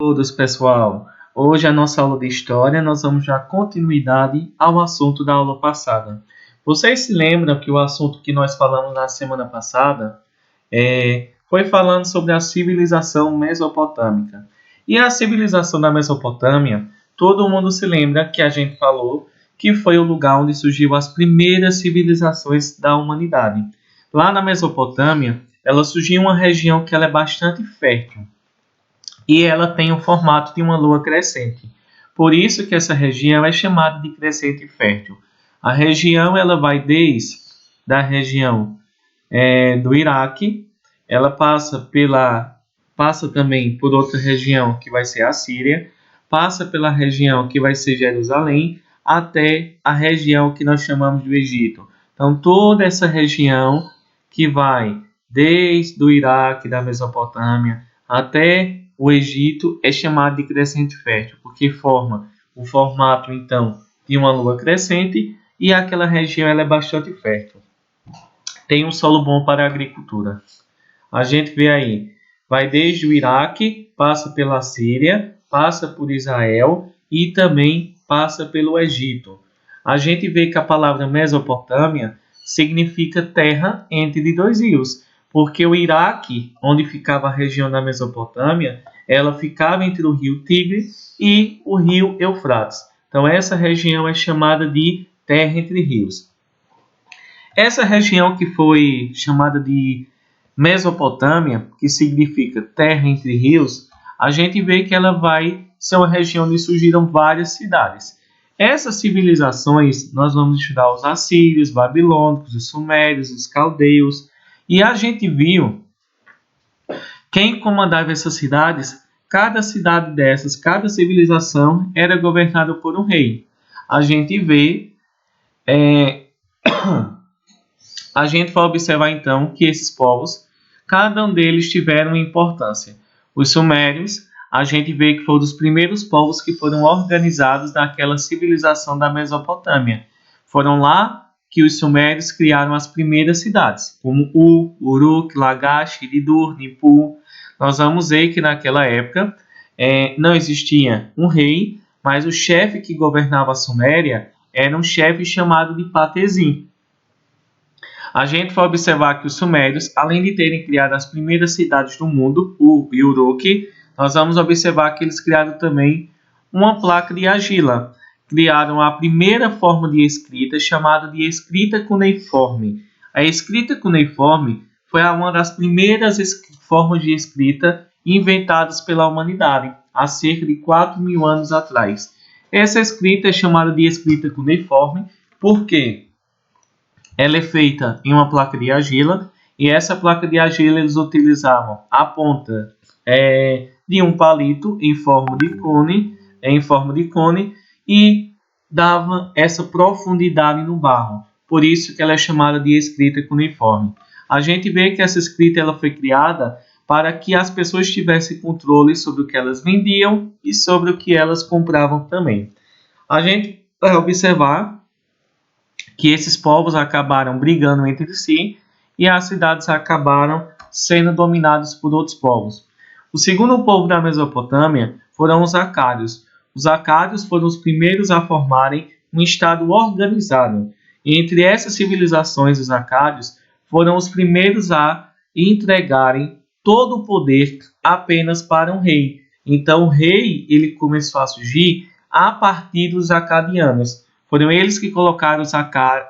Todos, pessoal! Hoje a nossa aula de História, nós vamos dar continuidade ao assunto da aula passada. Vocês se lembram que o assunto que nós falamos na semana passada foi falando sobre a civilização mesopotâmica. E a civilização da Mesopotâmia, todo mundo se lembra que a gente falou que foi o lugar onde surgiu as primeiras civilizações da humanidade. Lá na Mesopotâmia, ela surgiu em uma região que ela é bastante fértil. E ela tem o formato de uma lua crescente. Por isso que essa região é chamada de crescente fértil. A região ela vai desde a região do Iraque, ela passa também por outra região que vai ser a Síria, passa pela região que vai ser Jerusalém, até a região que nós chamamos de Egito. Então toda essa região que vai desde o Iraque, da Mesopotâmia, até o Egito é chamado de crescente fértil, porque forma o formato, então, de uma lua crescente e aquela região ela é bastante fértil. Tem um solo bom para a agricultura. A gente vê aí, vai desde o Iraque, passa pela Síria, passa por Israel e também passa pelo Egito. A gente vê que a palavra Mesopotâmia significa terra entre dois rios, porque o Iraque, onde ficava a região da Mesopotâmia, ela ficava entre o rio Tigre e o rio Eufrates. Então essa região é chamada de terra entre rios. Essa região que foi chamada de Mesopotâmia, que significa terra entre rios, a gente vê que ela vai ser uma região onde surgiram várias cidades. Essas civilizações, nós vamos estudar os assírios, babilônicos, os sumérios, os caldeus, e a gente viu quem comandava essas cidades. Cada cidade dessas, cada civilização era governada por um rei. A gente vai observar então que esses povos, cada um deles tiveram uma importância. Os sumérios, a gente vê que foram os primeiros povos que foram organizados naquela civilização da Mesopotâmia. Foram lá que os sumérios criaram as primeiras cidades, como Uruk, Lagash, Eridur, Nippur. Nós vamos ver que naquela época não existia um rei, mas o chefe que governava a Suméria era um chefe chamado de Patezim. A gente vai observar que os sumérios, além de terem criado as primeiras cidades do mundo, Ur e Uruk, nós vamos observar que eles criaram também uma placa de argila. Criaram a primeira forma de escrita, chamada de escrita cuneiforme. A escrita cuneiforme foi uma das primeiras formas de escrita inventadas pela humanidade, há cerca de 4.000 anos atrás. Essa escrita é chamada de escrita cuneiforme porque ela é feita em uma placa de argila, e essa placa de argila eles utilizavam a ponta de um palito em forma de cone, e dava essa profundidade no barro. Por isso que ela é chamada de escrita cuneiforme. A gente vê que essa escrita ela foi criada para que as pessoas tivessem controle sobre o que elas vendiam e sobre o que elas compravam também. A gente vai observar que esses povos acabaram brigando entre si e as cidades acabaram sendo dominadas por outros povos. O segundo povo da Mesopotâmia foram os acádios. Os acádios foram os primeiros a formarem um estado organizado. E entre essas civilizações, os acádios foram os primeiros a entregarem todo o poder apenas para um rei. Então o rei ele começou a surgir a partir dos acadianos. Foram eles que colocaram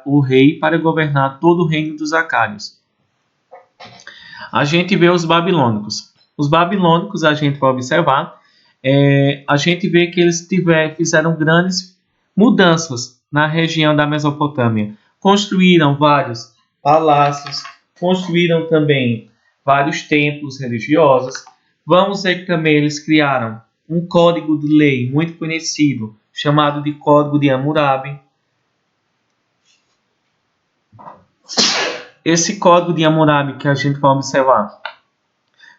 o rei para governar todo o reino dos acádios. A gente vê os babilônicos. Os babilônicos, a gente vai observar, a gente vê que eles fizeram grandes mudanças na região da Mesopotâmia. Construíram vários palácios, construíram também vários templos religiosos. Vamos ver que também eles criaram um código de lei muito conhecido, chamado de Código de Hammurabi. Esse Código de Hammurabi que a gente vai observar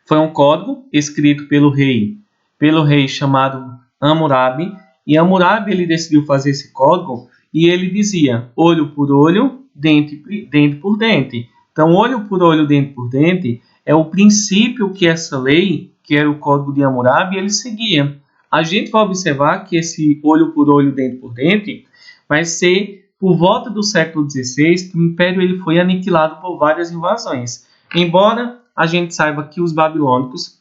foi um código escrito pelo rei chamado Hammurabi, e Hammurabi ele decidiu fazer esse código e ele dizia olho por olho, dente por dente. Então, olho por olho, dente por dente é o princípio que essa lei que era o Código de Hammurabi, ele seguia. A gente vai observar que esse olho por olho, dente por dente, vai ser por volta do século XVI que o Império ele foi aniquilado por várias invasões. Embora a gente saiba que os babilônicos,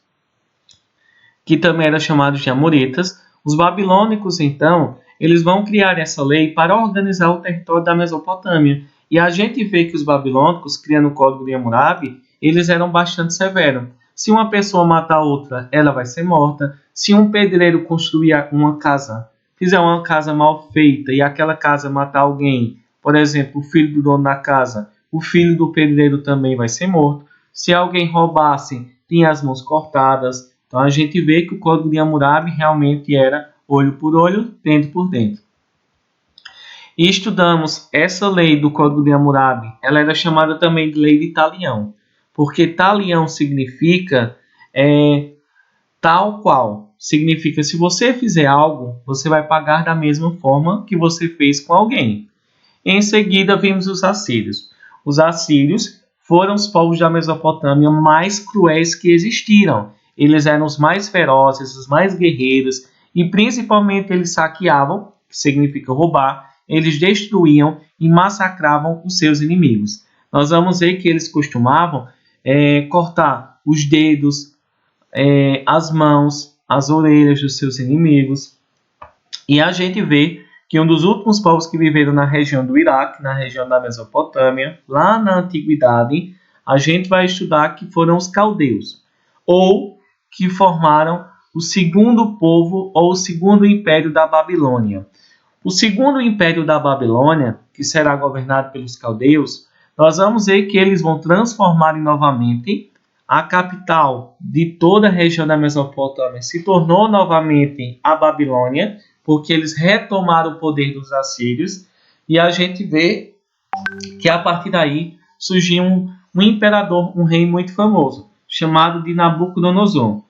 que também eram chamados de amoretas, os babilônicos, então, eles vão criar essa lei para organizar o território da Mesopotâmia. E a gente vê que os babilônicos, criando o Código de Hammurabi, eles eram bastante severos. Se uma pessoa matar outra, ela vai ser morta. Se um pedreiro construir uma casa, fizer uma casa mal feita e aquela casa matar alguém, por exemplo, o filho do dono da casa, o filho do pedreiro também vai ser morto. Se alguém roubasse, tinha as mãos cortadas. Então a gente vê que o Código de Hammurabi realmente era olho por olho, dente por dente. E estudamos essa lei do Código de Hammurabi, ela era chamada também de lei de talião, porque talião significa tal qual. Significa se você fizer algo, você vai pagar da mesma forma que você fez com alguém. Em seguida vimos os assírios. Os assírios foram os povos da Mesopotâmia mais cruéis que existiram. Eles eram os mais ferozes, os mais guerreiros, e principalmente eles saqueavam, que significa roubar, eles destruíam e massacravam os seus inimigos. Nós vamos ver que eles costumavam cortar os dedos, as mãos, as orelhas dos seus inimigos. E a gente vê que um dos últimos povos que viveram na região do Iraque, na região da Mesopotâmia, lá na Antiguidade, a gente vai estudar que foram os caldeus, ou que formaram o segundo povo ou o segundo império da Babilônia. O segundo império da Babilônia, que será governado pelos caldeus, nós vamos ver que eles vão transformar novamente a capital de toda a região da Mesopotâmia, se tornou novamente a Babilônia, porque eles retomaram o poder dos assírios, e a gente vê que a partir daí surgiu um imperador, um rei muito famoso, chamado de Nabucodonosor.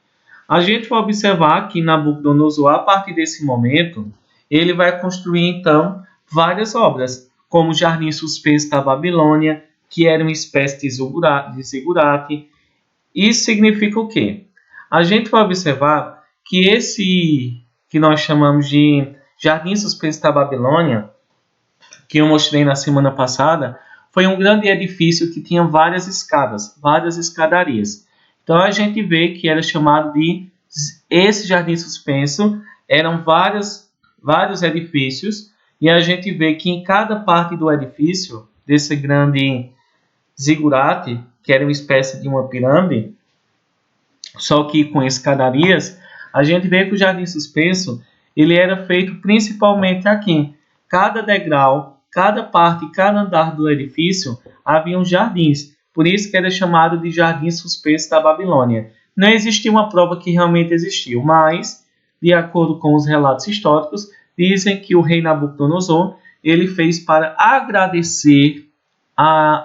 A gente vai observar que Nabucodonosor, a partir desse momento, ele vai construir então várias obras, como o Jardim Suspenso da Babilônia, que era uma espécie de zigurate. Isso significa o quê? A gente vai observar que esse que nós chamamos de Jardim Suspenso da Babilônia, que eu mostrei na semana passada, foi um grande edifício que tinha várias escadas, várias escadarias. Então a gente vê que era chamado de esse Jardim Suspenso, eram vários edifícios, e a gente vê que em cada parte do edifício, desse grande zigurate, que era uma espécie de uma pirâmide, só que com escadarias, a gente vê que o Jardim Suspenso ele era feito principalmente aqui. Cada degrau, cada parte, cada andar do edifício haviam jardins. Por isso que era chamado de Jardim Suspenso da Babilônia. Não existia uma prova que realmente existiu, mas, de acordo com os relatos históricos, dizem que o rei Nabucodonosor ele fez para agradecer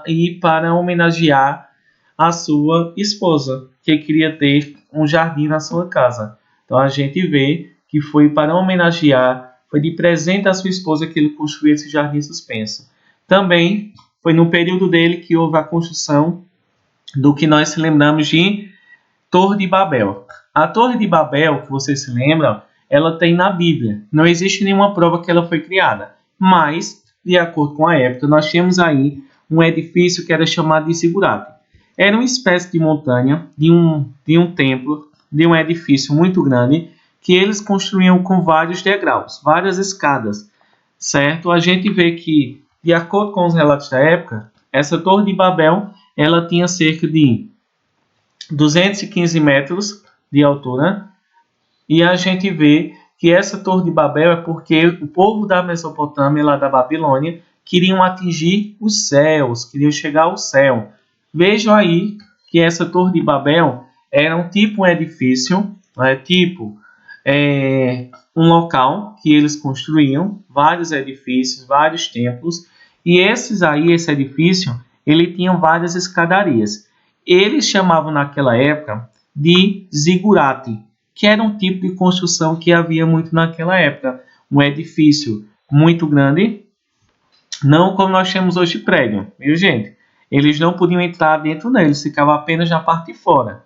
e para homenagear a sua esposa, que queria ter um jardim na sua casa. Então a gente vê que foi para homenagear, foi de presente à sua esposa que ele construiu esse jardim suspenso. Também foi no período dele que houve a construção do que nós se lembramos de Torre de Babel. A Torre de Babel, que vocês se lembram, ela tem na Bíblia. Não existe nenhuma prova que ela foi criada. Mas, de acordo com a época, nós tínhamos aí um edifício que era chamado de zigurate. Era uma espécie de montanha, de um templo, de um edifício muito grande, que eles construíam com vários degraus, várias escadas, certo? A gente vê que, de acordo com os relatos da época, essa Torre de Babel, ela tinha cerca de 215 metros de altura, e a gente vê que essa Torre de Babel é porque o povo da Mesopotâmia, lá da Babilônia, queriam atingir os céus, queriam chegar ao céu. Vejam aí que essa Torre de Babel era um edifício, um local que eles construíam, vários edifícios, vários templos, e esse edifício, ele tinha várias escadarias. Eles chamavam naquela época de zigurate, que era um tipo de construção que havia muito naquela época. Um edifício muito grande, não como nós temos hoje prédio, viu gente? Eles não podiam entrar dentro dele, ficavam apenas na parte de fora.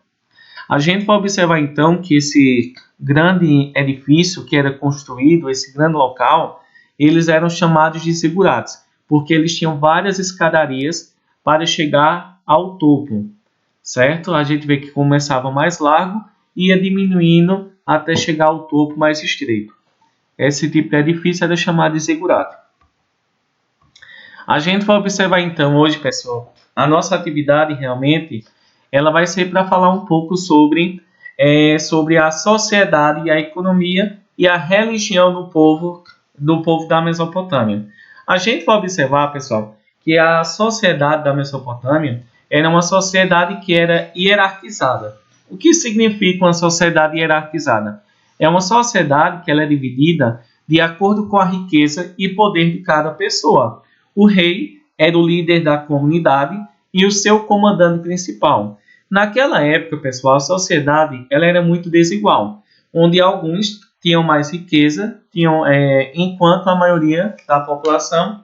A gente vai observar então que esse grande edifício que era construído, esse grande local, eles eram chamados de zigurates, porque eles tinham várias escadarias para chegar ao topo, certo? A gente vê que começava mais largo e ia diminuindo até chegar ao topo mais estreito. Esse tipo de edifício era chamado de zigurate. A gente vai observar então hoje, pessoal, a nossa atividade realmente ela vai ser para falar um pouco sobre a sociedade e a economia e a religião do povo da Mesopotâmia. A gente vai observar, pessoal, que a sociedade da Mesopotâmia era uma sociedade que era hierarquizada. O que significa uma sociedade hierarquizada? É uma sociedade que ela é dividida de acordo com a riqueza e poder de cada pessoa. O rei era o líder da comunidade e o seu comandante principal. Naquela época, pessoal, a sociedade ela era muito desigual, onde alguns tinham mais riqueza, enquanto a maioria da população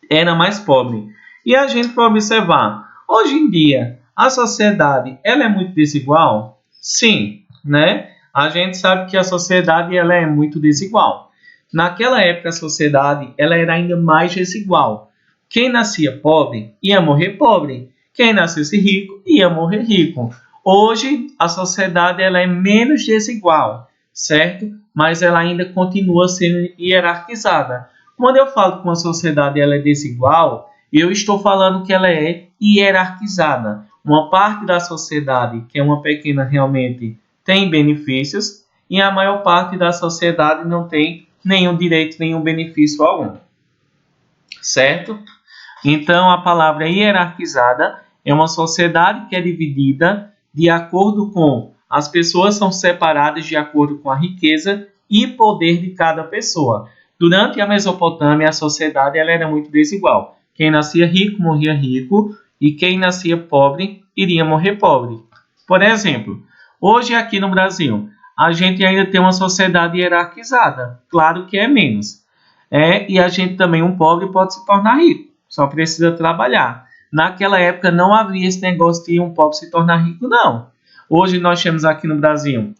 era mais pobre. E a gente pode observar, hoje em dia, a sociedade ela é muito desigual? Sim, né? A gente sabe que a sociedade ela é muito desigual. Naquela época, a sociedade ela era ainda mais desigual. Quem nascia pobre ia morrer pobre. Quem nascesse rico ia morrer rico. Hoje, a sociedade ela é menos desigual, certo? Mas ela ainda continua sendo hierarquizada. Quando eu falo que uma sociedade ela é desigual, eu estou falando que ela é hierarquizada. Uma parte da sociedade, que é uma pequena realmente, tem benefícios, e a maior parte da sociedade não tem nenhum direito, nenhum benefício algum. Certo? Então, a palavra hierarquizada é uma sociedade que é dividida de acordo com as pessoas são separadas de acordo com a riqueza e poder de cada pessoa. Durante a Mesopotâmia, a sociedade ela era muito desigual. Quem nascia rico morria rico e quem nascia pobre iria morrer pobre. Por exemplo, hoje aqui no Brasil, a gente ainda tem uma sociedade hierarquizada. Claro que é menos. E a gente também, um pobre pode se tornar rico, só precisa trabalhar. Naquela época não havia esse negócio de um pobre se tornar rico, não. Hoje nós temos aqui no Brasil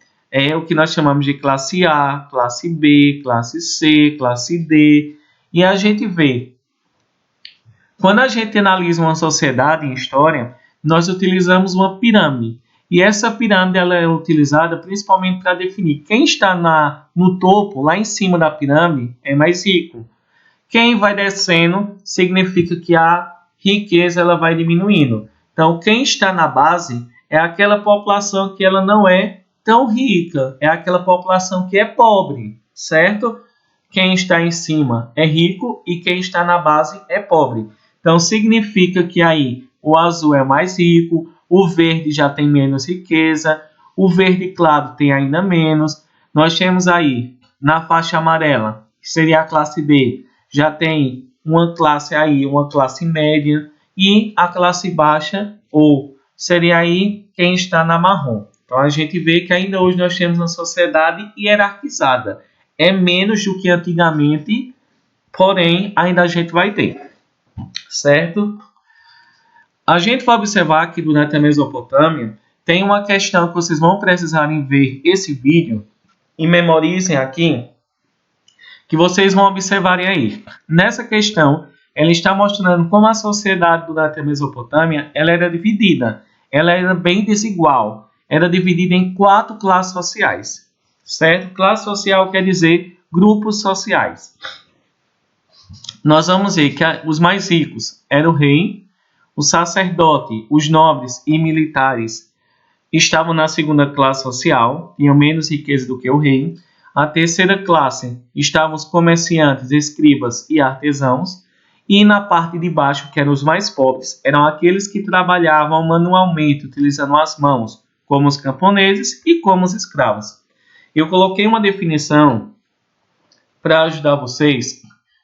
o que nós chamamos de classe A, classe B, classe C, classe D. E a gente vê, quando a gente analisa uma sociedade em história, nós utilizamos uma pirâmide. E essa pirâmide ela é utilizada principalmente para definir quem está no topo, lá em cima da pirâmide, é mais rico. Quem vai descendo significa que a riqueza ela vai diminuindo. Então, quem está na base é aquela população que ela não é tão rica, é aquela população que é pobre, certo? Quem está em cima é rico e quem está na base é pobre. Então, significa que aí o azul é mais rico, o verde já tem menos riqueza, o verde claro tem ainda menos. Nós temos aí, na faixa amarela, que seria a classe B, já tem uma classe aí, uma classe média, e a classe baixa, ou seria aí quem está na marrom. Então, a gente vê que ainda hoje nós temos uma sociedade hierarquizada. É menos do que antigamente, porém, ainda a gente vai ter, certo? A gente vai observar que durante a Mesopotâmia tem uma questão que vocês vão precisarem ver esse vídeo e memorizem aqui, que vocês vão observarem aí. Nessa questão, ela está mostrando como a sociedade durante a Mesopotâmia ela era dividida, ela era bem desigual, era dividida em 4 classes sociais, certo? Classe social quer dizer grupos sociais. Nós vamos ver que os mais ricos eram o rei, o sacerdote, os nobres e militares estavam na segunda classe social, tinham menos riqueza do que o rei. A terceira classe estavam os comerciantes, escribas e artesãos. E na parte de baixo, que eram os mais pobres, eram aqueles que trabalhavam manualmente, utilizando as mãos, como os camponeses e como os escravos. Eu coloquei uma definição para ajudar vocês,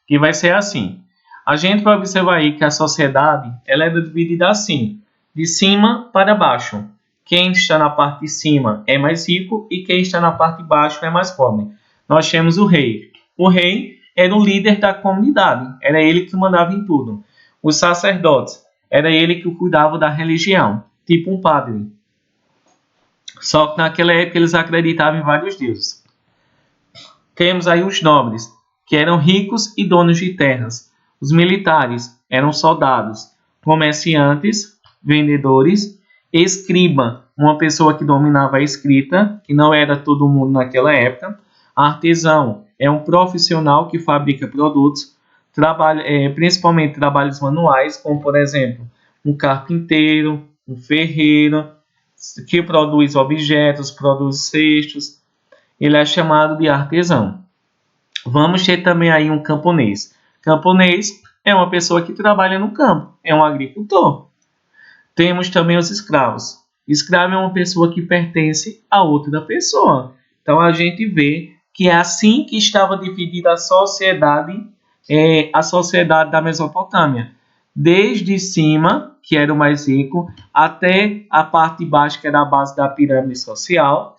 que vai ser assim. A gente vai observar aí que a sociedade ela é dividida assim, de cima para baixo. Quem está na parte de cima é mais rico e quem está na parte de baixo é mais pobre. Nós temos o rei. O rei era o líder da comunidade, era ele que mandava em tudo. Os sacerdotes, era ele que cuidava da religião, tipo um padre. Só que naquela época eles acreditavam em vários deuses. Temos aí os nobres, que eram ricos e donos de terras. Os militares eram soldados, comerciantes, vendedores, escriba, uma pessoa que dominava a escrita, que não era todo mundo naquela época. Artesão é um profissional que fabrica produtos, principalmente trabalhos manuais, como por exemplo, um carpinteiro, um ferreiro, que produz objetos, produz cestos, ele é chamado de artesão. Vamos ter também aí um camponês. Camponês é uma pessoa que trabalha no campo, é um agricultor. Temos também os escravos. Escravo é uma pessoa que pertence a outra pessoa. Então a gente vê que é assim que estava dividida a sociedade da Mesopotâmia. Desde cima, que era o mais rico, até a parte de baixo, que era a base da pirâmide social,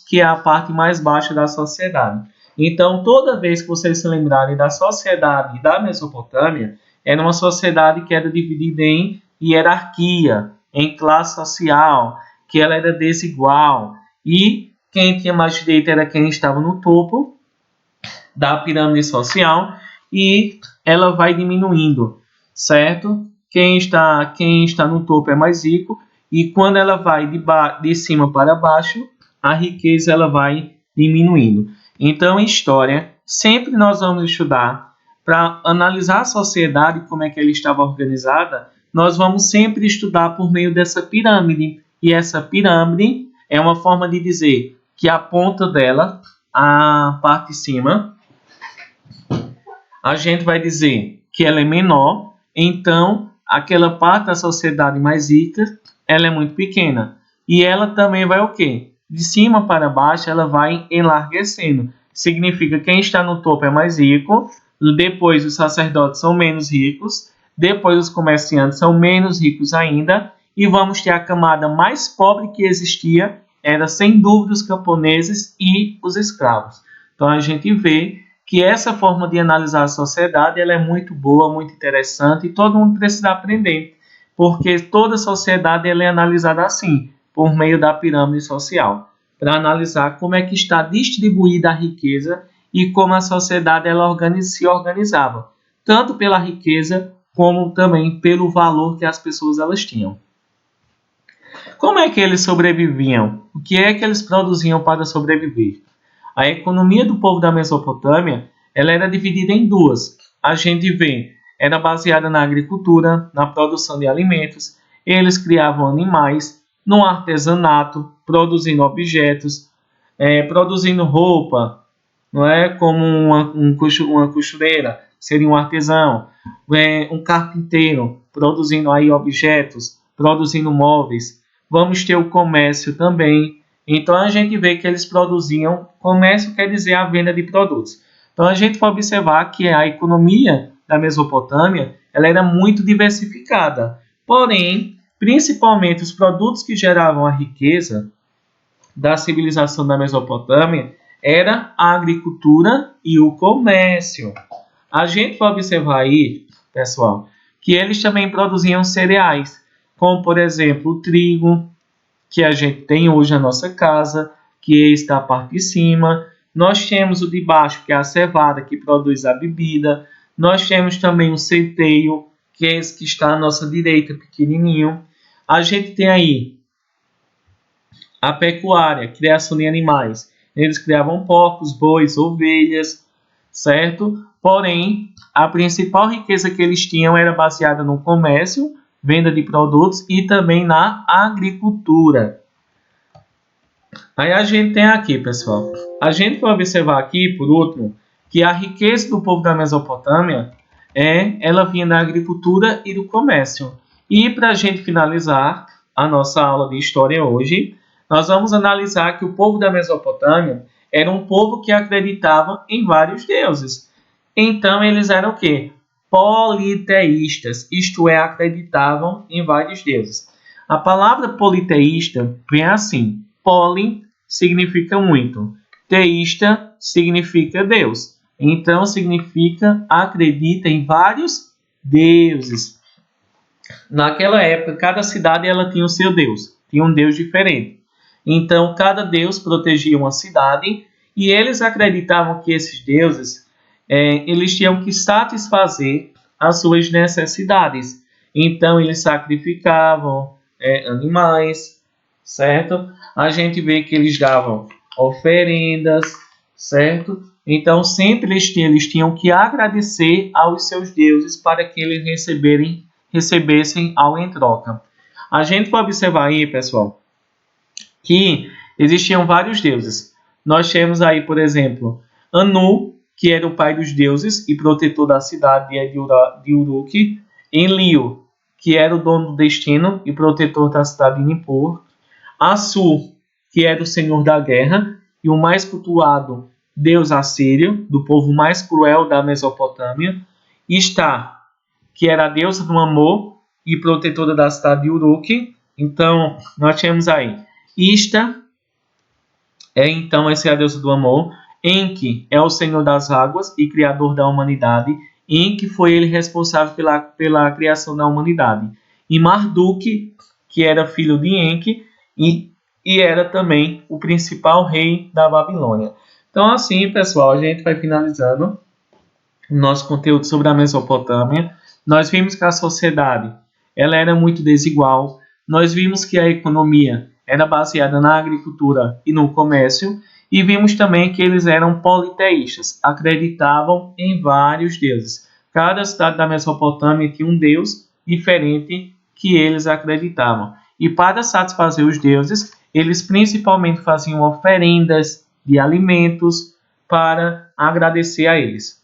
que é a parte mais baixa da sociedade. Então, toda vez que vocês se lembrarem da sociedade da Mesopotâmia, era uma sociedade que era dividida em hierarquia, em classe social, que ela era desigual. E quem tinha mais direito era quem estava no topo da pirâmide social, e ela vai diminuindo, certo? Quem está no topo é mais rico, e quando ela vai de cima para baixo, a riqueza ela vai diminuindo. Então, em história, sempre nós vamos estudar para analisar a sociedade, como é que ela estava organizada, nós vamos sempre estudar por meio dessa pirâmide. E essa pirâmide é uma forma de dizer que a ponta dela, a parte de cima, a gente vai dizer que ela é menor, então aquela parte da sociedade mais rica, ela é muito pequena. E ela também vai o quê? De cima para baixo, ela vai enlarguecendo. Significa que quem está no topo é mais rico, depois os sacerdotes são menos ricos, depois os comerciantes são menos ricos ainda, e vamos ter a camada mais pobre que existia, era sem dúvida os camponeses e os escravos. Então a gente vê que essa forma de analisar a sociedade ela é muito boa, muito interessante, e todo mundo precisa aprender, porque toda sociedade ela é analisada assim, por meio da pirâmide social, para analisar como é que está distribuída a riqueza e como a sociedade ela se organizava, tanto pela riqueza como também pelo valor que as pessoas elas tinham. Como é que eles sobreviviam? O que é que eles produziam para sobreviver? A economia do povo da Mesopotâmia ela era dividida em duas. A gente vê, era baseada na agricultura, na produção de alimentos, eles criavam animais, no artesanato, produzindo objetos, produzindo roupa, não é? Como uma costureira, seria um artesão, um carpinteiro, produzindo aí objetos, produzindo móveis. Vamos ter o comércio também. Então a gente vê que eles produziam, comércio quer dizer a venda de produtos. Então a gente vai observar que a economia da Mesopotâmia ela era muito diversificada. Porém, principalmente os produtos que geravam a riqueza da civilização da Mesopotâmia era a agricultura e o comércio. A gente vai observar aí, pessoal, que eles também produziam cereais, como por exemplo o trigo, que a gente tem hoje na nossa casa, que está a parte de cima. Nós temos o de baixo, que é a cevada, que produz a bebida. Nós temos também o centeio, que é esse que está à nossa direita, pequenininho. A gente tem aí a pecuária, criação de animais. Eles criavam porcos, bois, ovelhas, certo? Porém, a principal riqueza que eles tinham era baseada no comércio, venda de produtos e também na agricultura. Aí a gente tem aqui, pessoal, a gente vai observar aqui, por último, que a riqueza do povo da Mesopotâmia ela vinha da agricultura e do comércio. E para a gente finalizar a nossa aula de história hoje, nós vamos analisar que o povo da Mesopotâmia era um povo que acreditava em vários deuses. Então eles eram o quê? Politeístas, isto é, acreditavam em vários deuses. A palavra politeísta vem assim: poli significa muito, teísta significa Deus. Então significa acredita em vários deuses. Naquela época, cada cidade ela tinha o seu deus, tinha um deus diferente. Então, cada deus protegia uma cidade e eles acreditavam que esses deuses eles tinham que satisfazer as suas necessidades. Então, eles sacrificavam animais, certo? A gente vê que eles davam oferendas, certo? Então, sempre eles tinham que agradecer aos seus deuses para que eles recebessem algo em troca. A gente vai observar aí, pessoal, que existiam vários deuses. Nós temos aí, por exemplo, Anu, que era o pai dos deuses e protetor da cidade de Uruk, Enlil, que era o dono do destino e protetor da cidade de Nippur, Assur, que era o senhor da guerra e o mais cultuado deus assírio, do povo mais cruel da Mesopotâmia, Ishtar, que era a deusa do amor e protetora da cidade de Uruk. Então, nós temos aí Ishtar, essa é a deusa do amor. Enki é o senhor das águas e criador da humanidade. Enki foi ele responsável pela criação da humanidade. E Marduk, que era filho de Enki e era também o principal rei da Babilônia. Então, assim, pessoal, a gente vai finalizando o nosso conteúdo sobre a Mesopotâmia. Nós vimos que a sociedade ela era muito desigual. Nós vimos que a economia era baseada na agricultura e no comércio. E vimos também que eles eram politeístas, acreditavam em vários deuses. Cada cidade da Mesopotâmia tinha um deus diferente que eles acreditavam. E para satisfazer os deuses, eles principalmente faziam oferendas de alimentos para agradecer a eles.